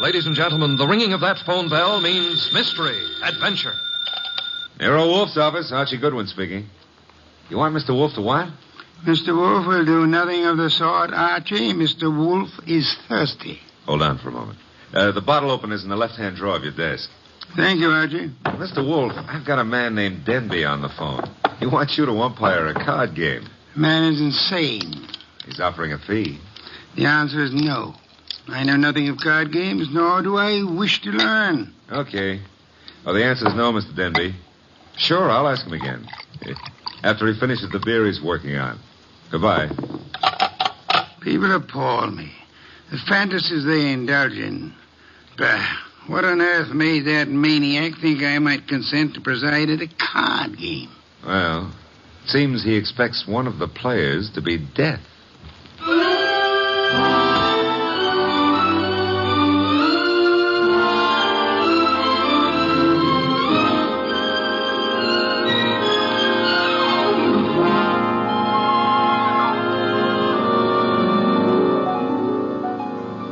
Ladies and gentlemen, the ringing of that phone bell means mystery, adventure. Nero Wolfe's office, Archie Goodwin speaking. You want Mr. Wolfe to what? Mr. Wolfe will do nothing of the sort, Archie. Mr. Wolfe is thirsty. Hold on for a moment. The bottle opener's in the left-hand drawer of your desk. Thank you, Archie. Mr. Wolfe, I've got a man named Denby on the phone. He wants you to umpire a card game. Man is insane. He's offering a fee. The answer is no. I know nothing of card games, nor do I wish to learn. Okay. Well, the answer's no, Mr. Denby. Sure, I'll ask him again. After he finishes the beer he's working on. Goodbye. People appall me. The fantasies they indulge in. Bah, what on earth made that maniac think I might consent to preside at a card game? Well, it seems he expects one of the players to be death.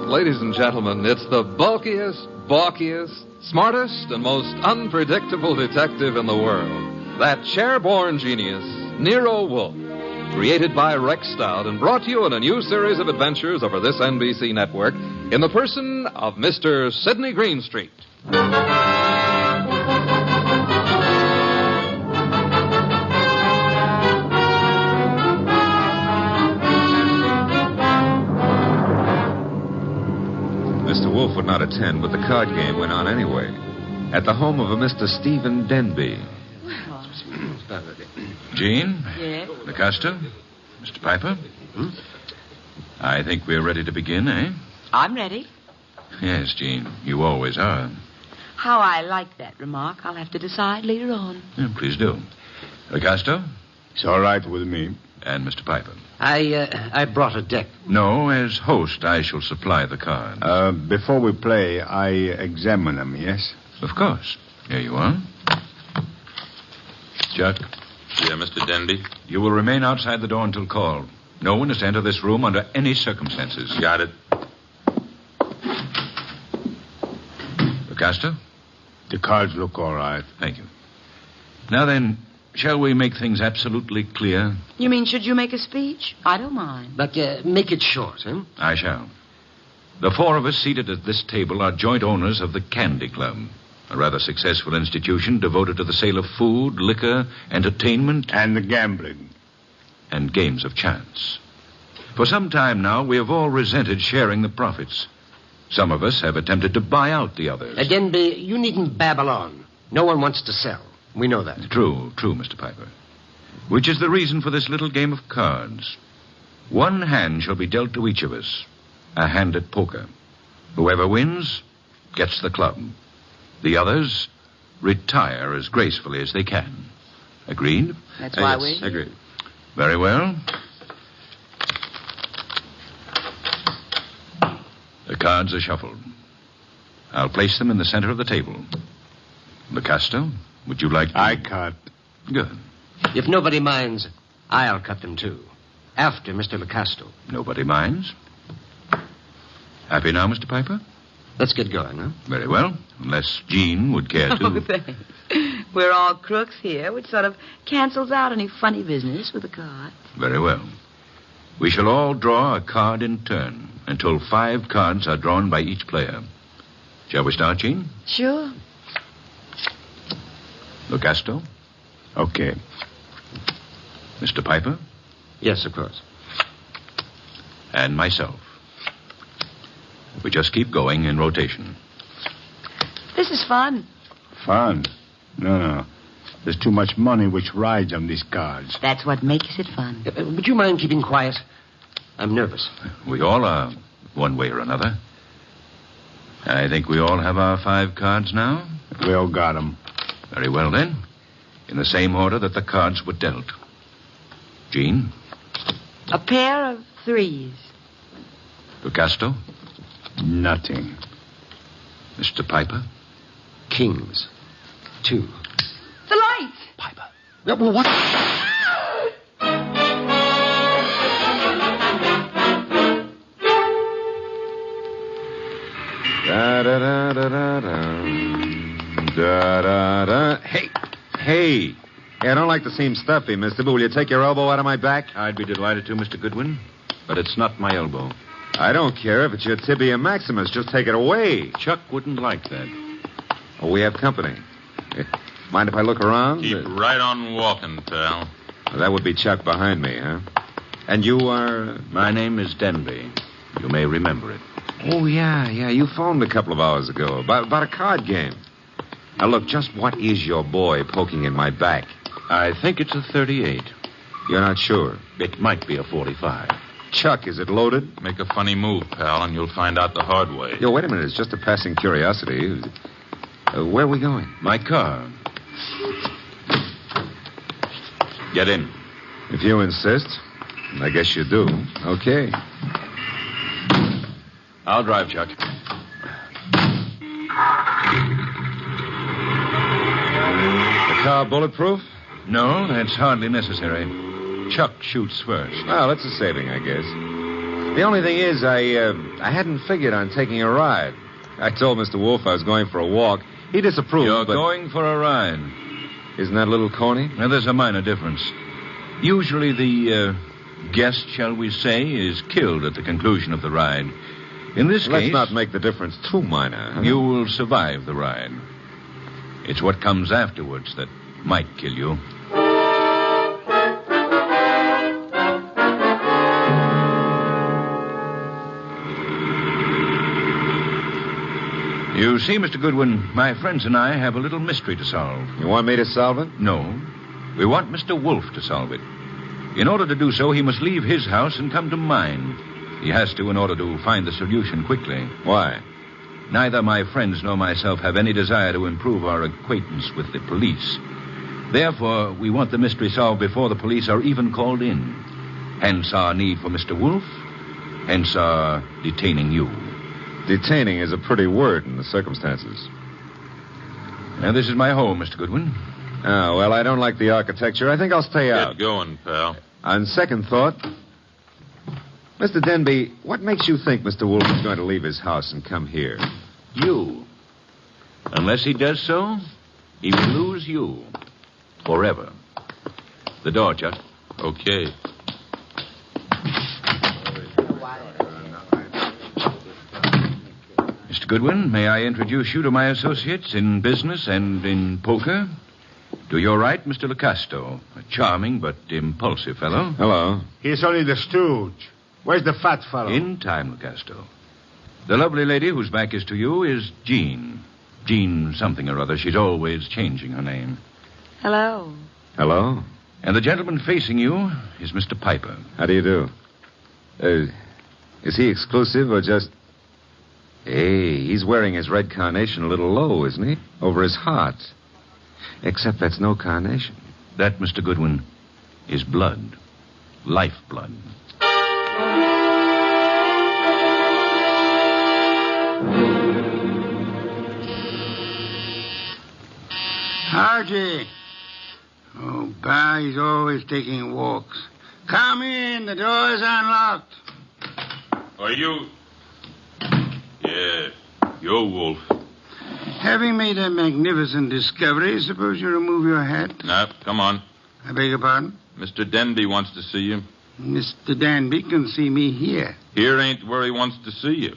Ladies and gentlemen, it's the bulkiest, balkiest, smartest, and most unpredictable detective in the world. That chair-born genius, Nero Wolfe. Created by Rex Stout and brought to you in a new series of adventures over this NBC network in the person of Mr. Sidney Greenstreet. Mr. Wolfe would not attend, but the card game went on anyway. At the home of a Mr. Stephen Denby. Jean? Yes? LaCosta? Mr. Piper? I think we're ready to begin, eh? I'm ready. Yes, Jean. You always are. How I like that remark, I'll have to decide later on. Yeah, please do. LaCosta? It's all right with me. And Mr. Piper? I brought a deck. No, as host, I shall supply the cards. Before we play, I examine them, yes? Of course. Here you are. Chuck? Yeah, Mr. Denby? You will remain outside the door until called. No one is to enter this room under any circumstances. Got it. LaCosta? The cards look all right. Thank you. Now then, shall we make things absolutely clear? You mean, should you make a speech? I don't mind. But make it short, huh? I shall. The four of us seated at this table are joint owners of the Candy Club, a rather successful institution devoted to the sale of food, liquor, entertainment, And the gambling. and games of chance. For some time now, we have all resented sharing the profits. Some of us have attempted to buy out the others. Denby, you needn't babble on. No one wants to sell. We know that. True, Mr. Piper. Which is the reason for this little game of cards. One hand shall be dealt to each of us. A hand at poker. Whoever wins gets the club. The others retire as gracefully as they can. Agreed? That's why yes, we... agreed. Very well. The cards are shuffled. I'll place them in the center of the table. LaCosta, would you like to... I cut. Good. If nobody minds, I'll cut them too. After Mr. LaCosta. Nobody minds. Happy now, Mr. Piper? Let's get going, huh? Very well. Unless Jean would care to... Oh, thanks. We're all crooks here, which sort of cancels out any funny business with the cards. Very well. We shall all draw a card in turn until 5 cards are drawn by each player. Shall we start, Jean? Sure. LaCosta? Okay. Mr. Piper? Yes, of course. And myself. We just keep going in rotation. This is fun. Fun? No. There's too much money which rides on these cards. That's what makes it fun. Would you mind keeping quiet? I'm nervous. We all are, one way or another. I think we all have our 5 cards now. We all got them. Very well, then. In the same order that the cards were dealt. Jean? A pair of 3s. LaCosta? Nothing. Mr. Piper? Kings. 2. The lights! Piper. Well, what? Da-da-da-da-da-da. Da-da-da. Hey. Hey, I don't like to seem stuffy, mister, but will you take your elbow out of my back? I'd be delighted to, Mr. Goodwin, but it's not my elbow. I don't care if it's your tibia maximus. Just take it away. Chuck wouldn't like that. Oh, we have company. Mind if I look around? Keep right on walking, pal. That would be Chuck behind me, huh? And you are... My name is Denby. You may remember it. Oh, yeah. You phoned a couple of hours ago about a card game. Now, look, just what is your boy poking in my back? I think it's a 38. You're not sure? It might be a 45. Chuck, is it loaded? Make a funny move, pal, and you'll find out the hard way. Yo, wait a minute. It's just a passing curiosity. Where are we going? My car. Get in. If you insist, I guess you do. Okay. I'll drive, Chuck. The car bulletproof? No, that's hardly necessary. Chuck shoots first. Well, that's a saving, I guess. The only thing is, I hadn't figured on taking a ride. I told Mr. Wolfe I was going for a walk. He disapproved, You're but... going for a ride. Isn't that a little corny? Now, there's a minor difference. Usually the guest, shall we say, is killed at the conclusion of the ride. In this case... Let's not make the difference too minor. Huh? You will survive the ride. It's what comes afterwards that might kill you. You see, Mr. Goodwin, my friends and I have a little mystery to solve. You want me to solve it? No. We want Mr. Wolfe to solve it. In order to do so, he must leave his house and come to mine. He has to in order to find the solution quickly. Why? Neither my friends nor myself have any desire to improve our acquaintance with the police. Therefore, we want the mystery solved before the police are even called in. Hence our need for Mr. Wolfe. Hence our detaining you. Detaining is a pretty word in the circumstances. Now, this is my home, Mr. Goodwin. Oh, well, I don't like the architecture. I think I'll stay out. Get going, pal. On second thought, Mr. Denby, what makes you think Mr. Wolfe is going to leave his house and come here? You. Unless he does so, he will lose you. Forever. The door, Chuck. Okay. Mr. Goodwin, may I introduce you to my associates in business and in poker? To your right, Mr. Lucasto, a charming but impulsive fellow. Hello. He's only the stooge. Where's the fat fellow? In time, Lucasto. The lovely lady whose back is to you is Jean. Jean something or other. She's always changing her name. Hello. Hello. And the gentleman facing you is Mr. Piper. How do you do? Is he exclusive or just... Hey, he's wearing his red carnation a little low, isn't he? Over his heart. Except that's no carnation. That, Mr. Goodwin, is blood. Lifeblood. Archie. Oh, Pa, he's always taking walks. Come in. The door's unlocked. Are you... Yeah, you're Wolfe. Having made a magnificent discovery, suppose you remove your hat? Now, come on. I beg your pardon? Mr. Denby wants to see you. Mr. Danby can see me here. Here ain't where he wants to see you.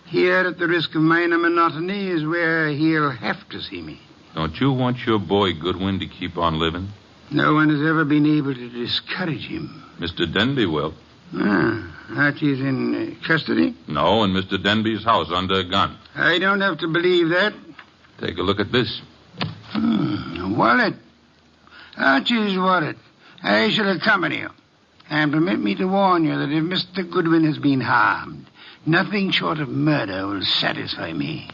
Here, at the risk of minor monotony, is where he'll have to see me. Don't you want your boy Goodwin to keep on living? No one has ever been able to discourage him. Mr. Denby will. Archie's in custody? No, in Mr. Denby's house under a gun. I don't have to believe that. Take a look at this. A wallet. Archie's wallet. I shall accompany you. And permit me to warn you that if Mr. Goodwin has been harmed, nothing short of murder will satisfy me.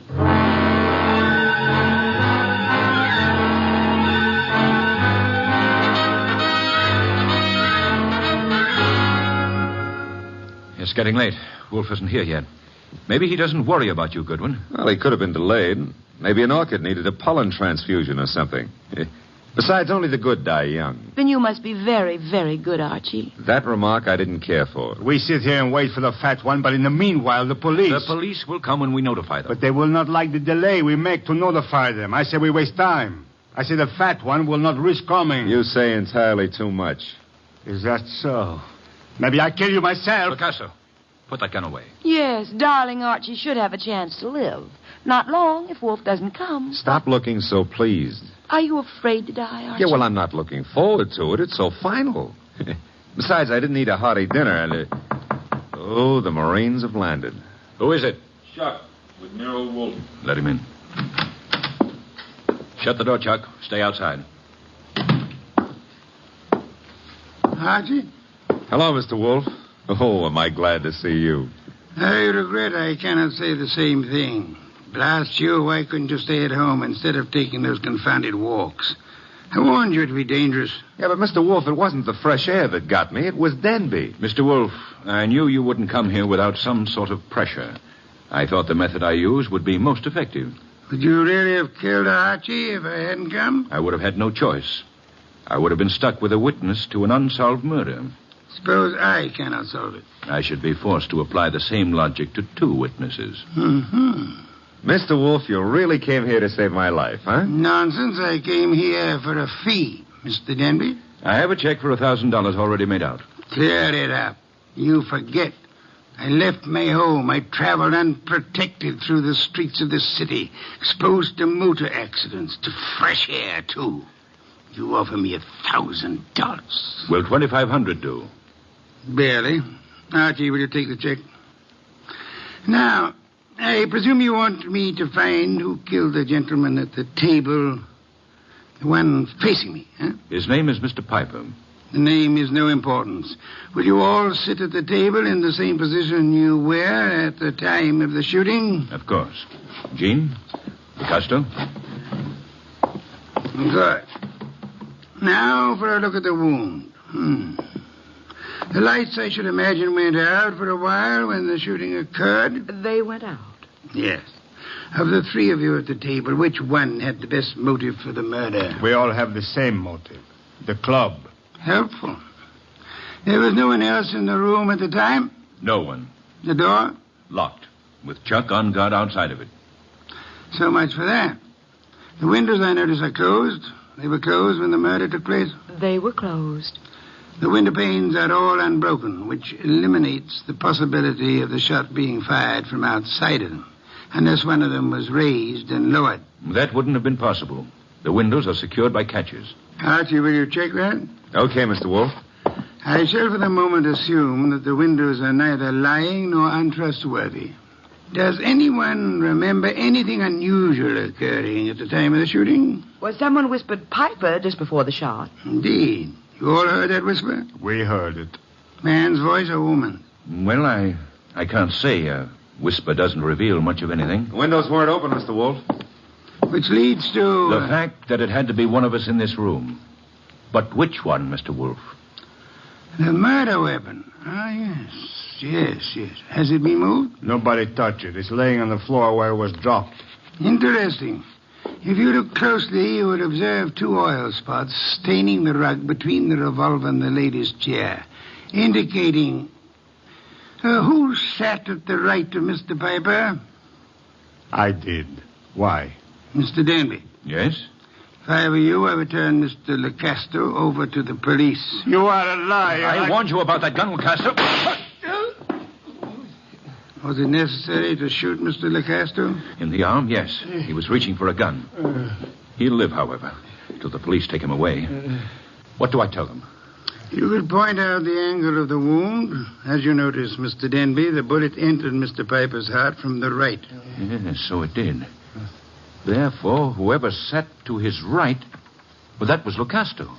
It's getting late. Wolfe isn't here yet. Maybe he doesn't worry about you, Goodwin. Well, he could have been delayed. Maybe an orchid needed a pollen transfusion or something. Besides, only the good die young. Then you must be very, very good, Archie. That remark I didn't care for. We sit here and wait for the fat one, but in the meanwhile, the police... The police will come when we notify them. But they will not like the delay we make to notify them. I say we waste time. I say the fat one will not risk coming. You say entirely too much. Is that so? Maybe I kill you myself. Picasso, put that gun away. Yes, darling Archie should have a chance to live. Not long if Wolfe doesn't come. Stop looking so pleased. Are you afraid to die, Archie? Yeah, well, I'm not looking forward to it. It's so final. Besides, I didn't eat a hearty dinner, and... Oh, the Marines have landed. Who is it? Chuck, with Nero Wolfe. Let him in. Shut the door, Chuck. Stay outside. Archie? Hello, Mr. Wolfe. Oh, am I glad to see you. I regret I cannot say the same thing. Blast you, why couldn't you stay at home instead of taking those confounded walks? I warned you it'd be dangerous. Yeah, but Mr. Wolfe, it wasn't the fresh air that got me. It was Denby. Mr. Wolfe, I knew you wouldn't come here without some sort of pressure. I thought the method I used would be most effective. Would you really have killed Archie if I hadn't come? I would have had no choice. I would have been stuck with a witness to an unsolved murder. Suppose I cannot solve it. I should be forced to apply the same logic to two witnesses. Mm-hmm. Mr. Wolfe, you really came here to save my life, huh? Nonsense. I came here for a fee, Mr. Denby. I have a check for $1,000 already made out. Clear it up. You forget. I left my home. I traveled unprotected through the streets of this city, exposed to motor accidents, to fresh air, too. You offer me $1,000. Will $2,500 do? Barely. Archie, will you take the check? Now, I presume you want me to find who killed the gentleman at the table, the one facing me, huh? His name is Mr. Piper. The name is no importance. Will you all sit at the table in the same position you were at the time of the shooting? Of course. Jean? Picasso? Good. Now for a look at the wound. The lights, I should imagine, went out for a while when the shooting occurred. They went out. Yes. Of the three of you at the table, which one had the best motive for the murder? We all have the same motive. The club. Helpful. There was no one else in the room at the time? No one. The door? Locked, with Chuck on guard outside of it. So much for that. The windows, I notice, are closed. They were closed when the murder took place? They were closed. The window panes are all unbroken, which eliminates the possibility of the shot being fired from outside of them, unless one of them was raised and lowered. That wouldn't have been possible. The windows are secured by catches. Archie, will you check that? Okay, Mr. Wolfe. I shall for the moment assume that the windows are neither lying nor untrustworthy. Does anyone remember anything unusual occurring at the time of the shooting? Well, someone whispered Piper just before the shot. Indeed. You all heard that whisper? We heard it. Man's voice or woman? Well, I can't say. A whisper doesn't reveal much of anything. The windows weren't open, Mr. Wolfe. Which leads to... The fact that it had to be one of us in this room. But which one, Mr. Wolfe? The murder weapon. Ah, yes. Has it been moved? Nobody touched it. It's laying on the floor where it was dropped. Interesting. If you look closely, you would observe two oil spots staining the rug between the revolver and the lady's chair, indicating... who sat at the right of Mr. Piper? I did. Why? Mr. Denby. Yes? If I were you, I would turn Mr. Lecasto over to the police. You are a liar. I warned you about that gun, Picasso. Was it necessary to shoot Mr. Lecasto? In the arm, yes. He was reaching for a gun. He'll live, however, till the police take him away. What do I tell them? You could point out the angle of the wound. As you notice, Mr. Denby, the bullet entered Mr. Piper's heart from the right. Yes, so it did. Therefore, whoever sat to his right, well, that was Lecasto.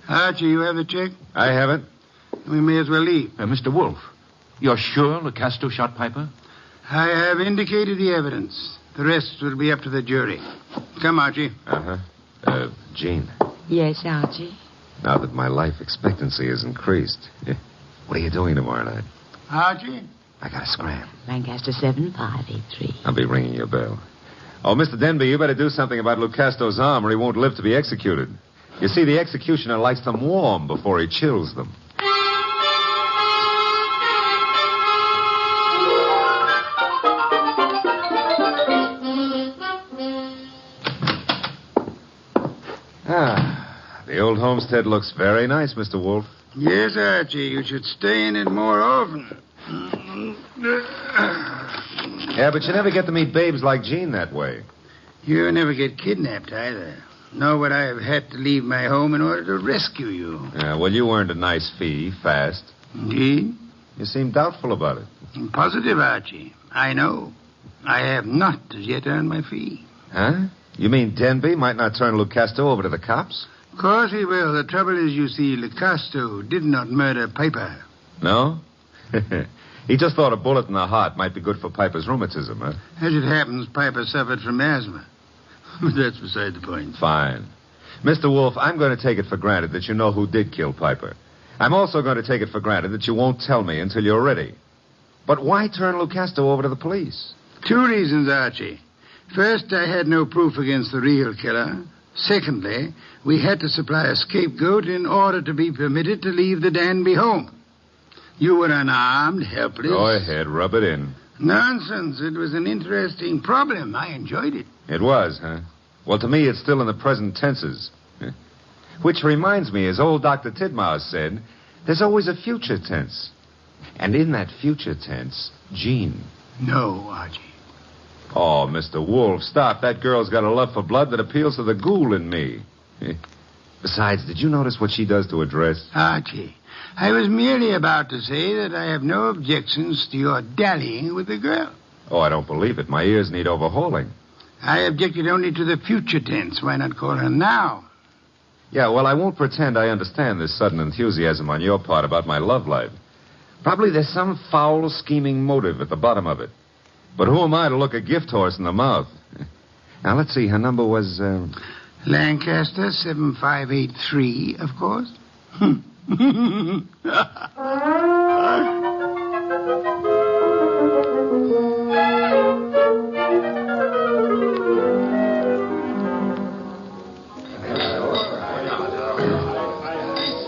Archie, you have the check? I haven't. We may as well leave. Mr. Wolfe, you're sure Lecasto shot Piper? I have indicated the evidence. The rest will be up to the jury. Come, Archie. Jean, Yes, Archie. now that my life expectancy has increased, what are you doing tomorrow night? Archie? I got a scram. Lancaster 7583. I'll be ringing your bell. Oh, Mr. Denby, you better do something about Lecasto's arm or he won't live to be executed. You see, the executioner likes them warm before he chills them. The old homestead looks very nice, Mr. Wolfe. Yes, Archie, you should stay in it more often. Yeah, but you never get to meet babes like Jean that way. You never get kidnapped either. Nor would I have had to leave my home in order to rescue you. Yeah, well, you earned a nice fee, fast. Indeed? You seem doubtful about it. I'm positive, Archie. I know. I have not as yet earned my fee. Huh? You mean Denby might not turn Lucasto over to the cops? Of course he will. The trouble is, you see, Lucasto did not murder Piper. No? He just thought a bullet in the heart might be good for Piper's rheumatism, huh? As it happens, Piper suffered from asthma. But that's beside the point. Fine. Mr. Wolfe, I'm going to take it for granted that you know who did kill Piper. I'm also going to take it for granted that you won't tell me until you're ready. But why turn Lucasto over to the police? 2 reasons, Archie. First, I had no proof against the real killer. Secondly, we had to supply a scapegoat in order to be permitted to leave the Danby home. You were unarmed, helpless. Go ahead, rub it in. Nonsense. It was an interesting problem. I enjoyed it. It was, huh? Well, to me, it's still in the present tenses. Which reminds me, as old Dr. Tidmouth said, there's always a future tense. And in that future tense, Jean. No, Archie. Oh, Mr. Wolfe, stop. That girl's got a love for blood that appeals to the ghoul in me. Besides, did you notice what she does to her dress? Archie, I was merely about to say that I have no objections to your dallying with the girl. Oh, I don't believe it. My ears need overhauling. I objected only to the future tense. Why not call her now? Yeah, well, I won't pretend I understand this sudden enthusiasm on your part about my love life. Probably there's some foul, scheming motive at the bottom of it. But who am I to look a gift horse in the mouth? Now, let's see. Her number was, Lancaster 7583, of course.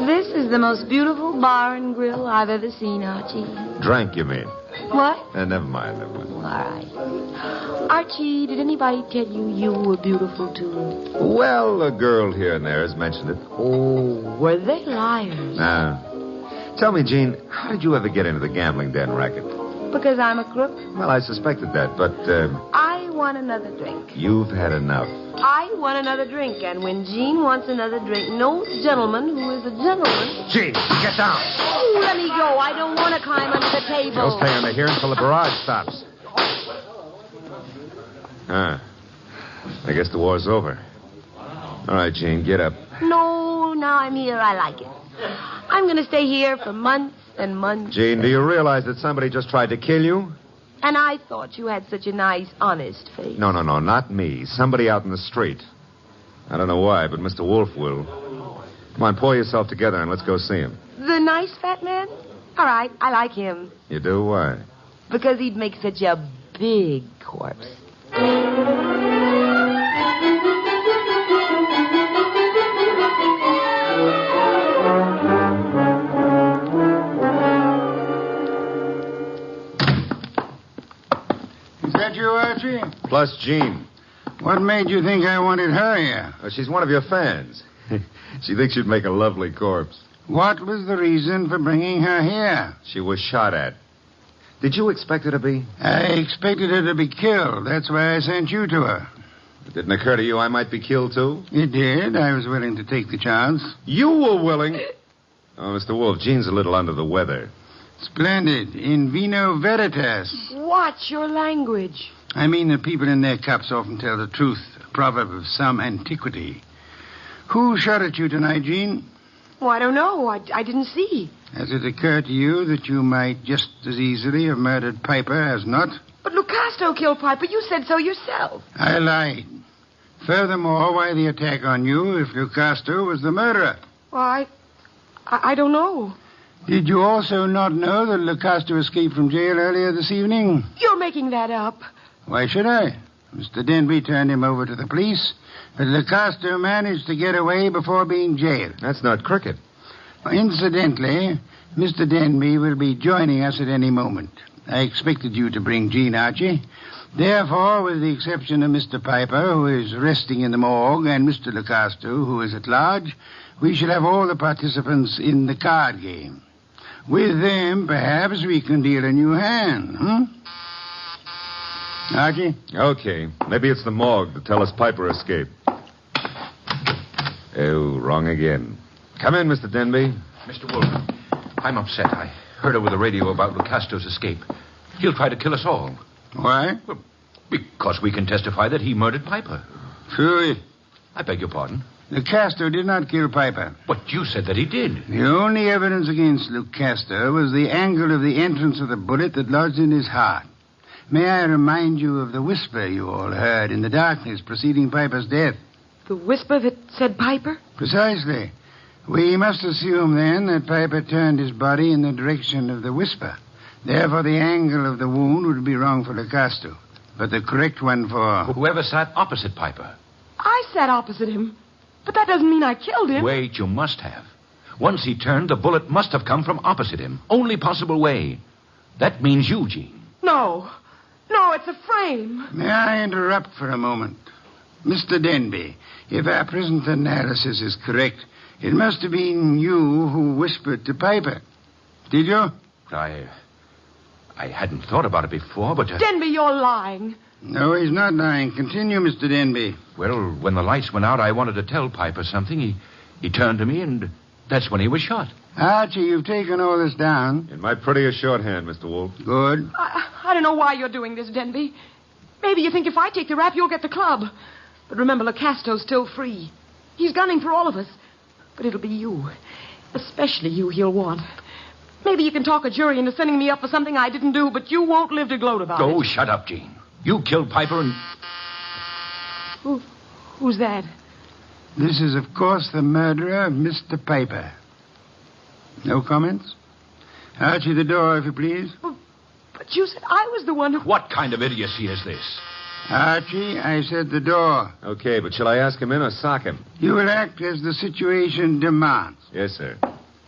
This is the most beautiful bar and grill I've ever seen, Archie. Drank, you mean? What? Never mind. All right. Archie, did anybody tell you were beautiful, too? Well, a girl here and there has mentioned it. Oh, were they liars? Tell me, Jean, how did you ever get into the gambling den racket? Because I'm a crook? Well, I suspected that, but, I want another drink. You've had enough. I want another drink, and when Jean wants another drink, no gentleman who is a gentleman... Jean, get down. Oh, let me go. I don't want to climb under the table. You'll stay under here until the barrage stops. I guess the war's over. All right, Jean, get up. No, now I'm here. I like it. I'm going to stay here for months and months. Jean, do you realize that somebody just tried to kill you? And I thought you had such a nice, honest face. No, not me. Somebody out in the street. I don't know why, but Mr. Wolfe will. Come on, pull yourself together and let's go see him. The nice fat man? All right, I like him. You do? Why? Because he'd make such a big corpse. Is that you, Archie? Plus Jean. What made you think I wanted her here? She's one of your fans. She thinks you'd make a lovely corpse. What was the reason for bringing her here? She was shot at. Did you expect her to be? I expected her to be killed. That's why I sent you to her. It didn't occur to you I might be killed, too? It did. I was willing to take the chance. You were willing? Oh, Mr. Wolfe, Jean's a little under the weather. Splendid. In vino veritas. Watch your language. I mean that people in their cups often tell the truth. A proverb of some antiquity. Who shot at you tonight, Jean? Oh, I don't know. I didn't see. Has it occurred to you that you might just as easily have murdered Piper as not? But Lucasto killed Piper. You said so yourself. I lied. Furthermore, why the attack on you if Lucasto was the murderer? Well, I don't know. Did you also not know that Lucasto escaped from jail earlier this evening? You're making that up. Why should I? Mr. Denby turned him over to the police, but Lecosto managed to get away before being jailed. That's not cricket. Incidentally, Mr. Denby will be joining us at any moment. I expected you to bring Jean, Archie. Therefore, with the exception of Mr. Piper, who is resting in the morgue, and Mr. Lecosto, who is at large, we shall have all the participants in the card game. With them, perhaps we can deal a new hand, Archie? Okay. Maybe it's the morgue to tell us Piper escaped. Oh, wrong again. Come in, Mr. Denby. Mr. Wolfe, I'm upset. I heard over the radio about Lucasto's escape. He'll try to kill us all. Why? Well, because we can testify that he murdered Piper. True. I beg your pardon. Lucasto did not kill Piper. But you said that he did. The only evidence against Lucasto was the angle of the entrance of the bullet that lodged in his heart. May I remind you of the whisper you all heard in the darkness preceding Piper's death? The whisper that said Piper? Precisely. We must assume, then, that Piper turned his body in the direction of the whisper. Therefore, the angle of the wound would be wrong for Lucasto, but the correct one for... Whoever sat opposite Piper. I sat opposite him, but that doesn't mean I killed him. Wait, you must have. Once he turned, the bullet must have come from opposite him. Only possible way. That means you, Jean. No. No, it's a frame. May I interrupt for a moment? Mr. Denby, if our present analysis is correct, it must have been you who whispered to Piper. Did you? I hadn't thought about it before, but... Denby, you're lying. No, he's not lying. Continue, Mr. Denby. Well, when the lights went out, I wanted to tell Piper something. He turned to me, and that's when he was shot. Archie, you've taken all this down. In my prettiest shorthand, Mr. Wolfe. Good. I don't know why you're doing this, Denby. Maybe you think if I take the rap, you'll get the club. But remember, Lucasto's still free. He's gunning for all of us. But it'll be you. Especially you he'll want. Maybe you can talk a jury into sending me up for something I didn't do, but you won't live to gloat about it. Oh, shut up, Jean. You killed Piper and... Who's that? This is, of course, the murderer of Mr. Piper. No comments? Archie, the door, if you please. But you said I was the one who... What kind of idiocy is this? Archie, I said the door. Okay, but shall I ask him in or sock him? You will act as the situation demands. Yes, sir.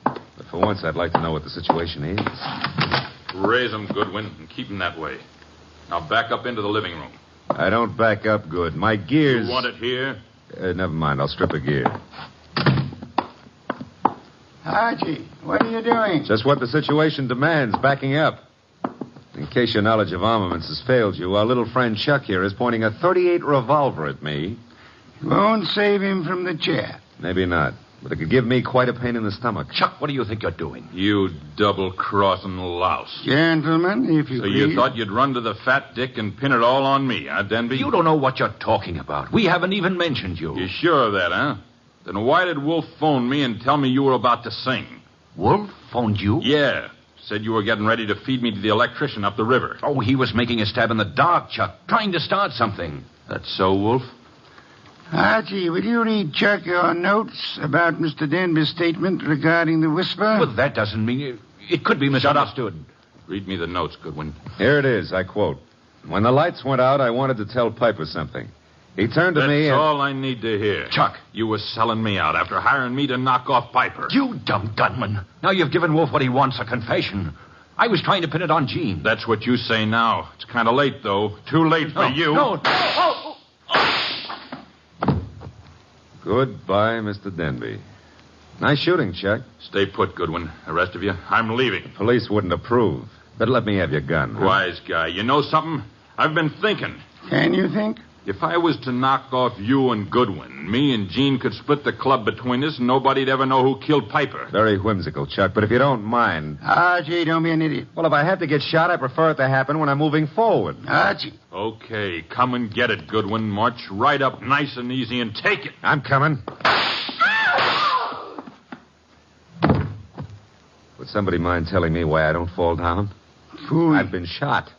But for once, I'd like to know what the situation is. Raise him, Goodwin, and keep him that way. Now back up into the living room. I don't back up good. My gears... You want it here? Never mind. I'll strip a gear. Archie, what are you doing? Just what the situation demands, backing up. In case your knowledge of armaments has failed you, our little friend Chuck here is pointing a .38 revolver at me. You won't save him from the chair. Maybe not, but it could give me quite a pain in the stomach. Chuck, what do you think you're doing? You double-crossing louse. Gentlemen, if you So please. you thought you'd run to the fat dick and pin it all on me, huh, Denby? You don't know what you're talking about. We haven't even mentioned you. You sure of that, huh? Then why did Wolf phone me and tell me you were about to sing? Wolf phoned you? Yeah. Said you were getting ready to feed me to the electrician up the river. Oh, he was making a stab in the dark, Chuck, trying to start something. That's so, Wolf? Archie, will you read Chuck your notes about Mr. Denby's statement regarding the whisper? Well, that doesn't mean... It could be misunderstood. Read me the notes, Goodwin. Here it is, I quote. When the lights went out, I wanted to tell Piper something. He turned to me That's and... all I need to hear. Chuck. You were selling me out after hiring me to knock off Piper. You dumb gunman. Now you've given Wolf what he wants, a confession. I was trying to pin it on Jean. That's what you say now. It's kind of late, though. Too late for you. No. Goodbye, Mr. Denby. Nice shooting, Chuck. Stay put, Goodwin. The rest of you, I'm leaving. Police wouldn't approve. But let me have your gun. Huh? Wise guy. You know something? I've been thinking. Can you think? If I was to knock off you and Goodwin, me and Jean could split the club between us and nobody'd ever know who killed Piper. Very whimsical, Chuck, but if you don't mind... Archie, don't be an idiot. Well, if I have to get shot, I prefer it to happen when I'm moving forward. Archie. Okay, come and get it, Goodwin. March right up nice and easy and take it. I'm coming. Would somebody mind telling me why I don't fall down? Fool. I've been shot.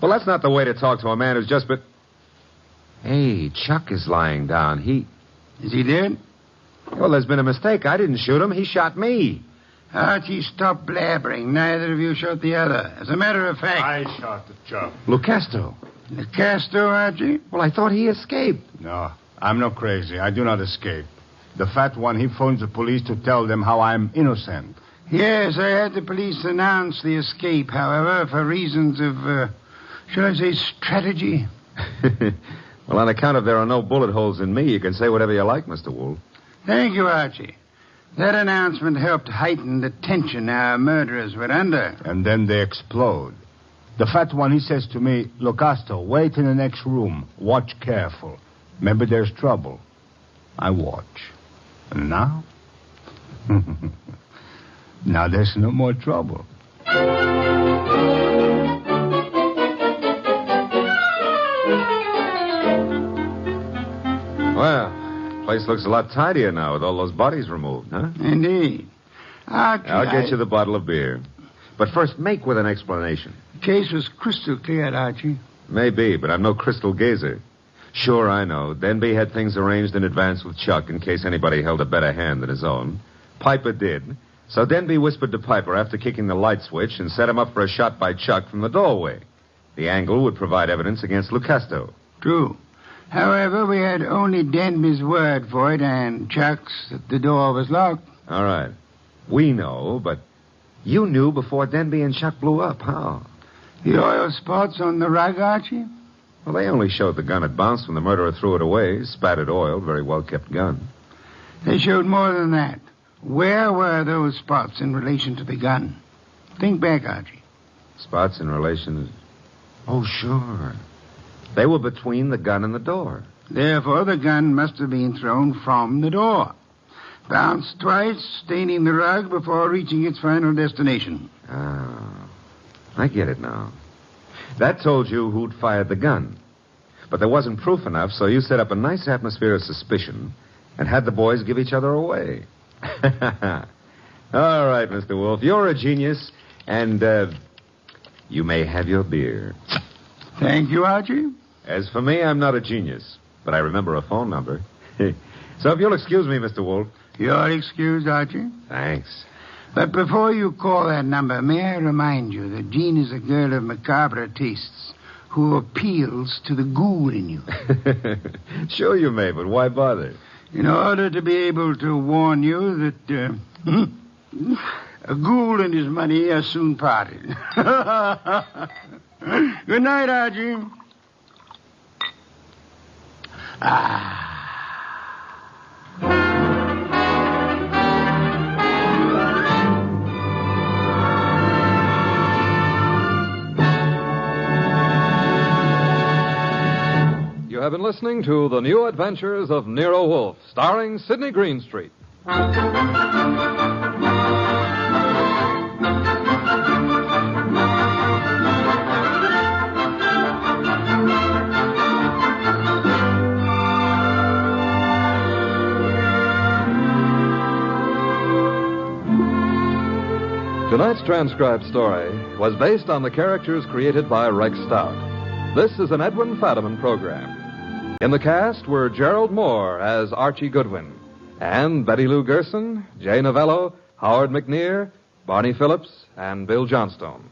Well, that's not the way to talk to a man who's just been... Hey, Chuck is lying down. Is he dead? Well, there's been a mistake. I didn't shoot him. He shot me. Archie, stop blabbering. Neither of you shot the other. As a matter of fact... I shot the chap. Lucasto. Castro, Archie? Well, I thought he escaped. No, I'm not crazy. I do not escape. The fat one, he phones the police to tell them how I'm innocent. Yes, I had the police announce the escape, however, for reasons of, shall I say, strategy? Well, on account of there are no bullet holes in me, you can say whatever you like, Mr. Wolfe. Thank you, Archie. That announcement helped heighten the tension our murderers were under. And then they explode. The fat one, he says to me, Lucasto, wait in the next room. Watch careful. Maybe there's trouble. I watch. And now? Now there's no more trouble. Well, place looks a lot tidier now with all those bodies removed, huh? Indeed. Archie, I'll get you the bottle of beer. But first, make with an explanation. The case was crystal clear, Archie. Maybe, but I'm no crystal gazer. Sure, I know. Denby had things arranged in advance with Chuck in case anybody held a better hand than his own. Piper did. So Denby whispered to Piper after kicking the light switch and set him up for a shot by Chuck from the doorway. The angle would provide evidence against Lucasto. True. However, we had only Denby's word for it and Chuck's that the door was locked. All right. We know, but you knew before Denby and Chuck blew up. How? The oil spots on the rug, Archie? Well, they only showed the gun had bounced when the murderer threw it away. Spattered oil, very well-kept gun. They showed more than that. Where were those spots in relation to the gun? Think back, Archie. Spots in relation to... Oh, sure. They were between the gun and the door. Therefore, the gun must have been thrown from the door. Bounced twice, staining the rug before reaching its final destination. Oh, I get it now. That told you who'd fired the gun. But there wasn't proof enough, so you set up a nice atmosphere of suspicion and had the boys give each other away. All right, Mr. Wolfe, you're a genius, and you may have your beer. Thank you, Archie. As for me, I'm not a genius, but I remember a phone number. So if you'll excuse me, Mr. Wolfe. You're excused, Archie. Thanks. But before you call that number, may I remind you that Jean is a girl of macabre tastes who appeals to the ghoul in you. Sure you may, but why bother? In order to be able to warn you that a ghoul and his money are soon parted. Good night, Archie. You have been listening to The New Adventures of Nero Wolfe, starring Sidney Greenstreet. Tonight's transcribed story was based on the characters created by Rex Stout. This is an Edwin Fadiman program. In the cast were Gerald Mohr as Archie Goodwin, and Betty Lou Gerson, Jay Novello, Howard McNear, Barney Phillips, and Bill Johnstone.